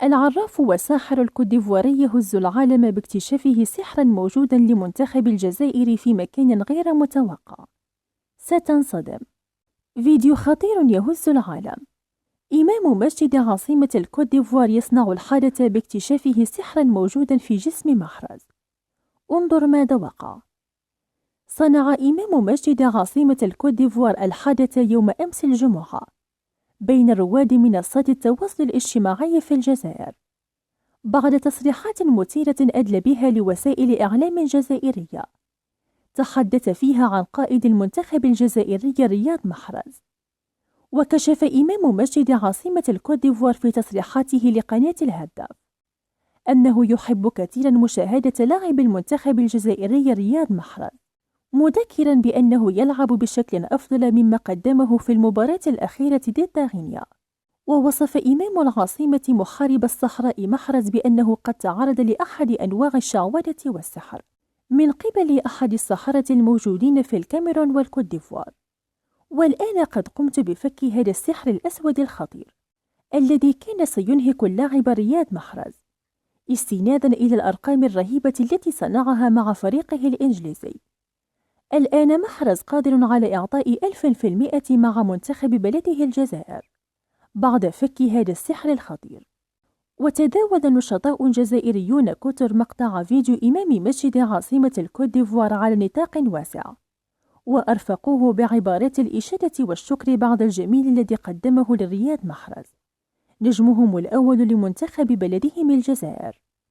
العراف والساحر الكوتديفواري يهز العالم باكتشافه سحرا موجودا لمنتخب الجزائر في مكان غير متوقع. ستنصدم. فيديو خطير يهز العالم. إمام مسجد عاصمة الكوتديفوار يصنع الحادث باكتشافه سحرا موجودا في جسم محرز. انظر ماذا وقع. صنع إمام مسجد عاصمة الكوتديفوار الحادث يوم أمس الجمعة بين رواد منصات التواصل الاجتماعي في الجزائر، بعد تصريحات مثيرة أدلى بها لوسائل إعلام جزائرية تحدث فيها عن قائد المنتخب الجزائري رياض محرز. وكشف إمام مسجد عاصمة الكوتديفوار في تصريحاته لقناة الهداف أنه يحب كثيرا مشاهدة لاعب المنتخب الجزائري رياض محرز، مذكرا بأنه يلعب بشكل أفضل مما قدمه في المباراة الأخيرة ضد غينيا. ووصف إمام العاصمة محارب الصحراء محرز بأنه قد تعرض لأحد أنواع الشعوذة والسحر من قبل أحد السحرة الموجودين في الكاميرون والكوتديفوار، والآن قد قمت بفك هذا السحر الأسود الخطير الذي كان سينهك اللاعب رياض محرز، استنادا إلى الأرقام الرهيبة التي صنعها مع فريقه الإنجليزي. الآن محرز قادر على إعطاء 1000% مع منتخب بلده الجزائر بعد فك هذا السحر الخطير. وتداول نشطاء جزائريون كثر مقطع فيديو إمام مسجد عاصمة الكوتديفوار على نطاق واسع، وأرفقوه بعبارات الإشادة والشكر بعد الجميل الذي قدمه لرياض محرز نجمهم الأول لمنتخب بلدهم الجزائر.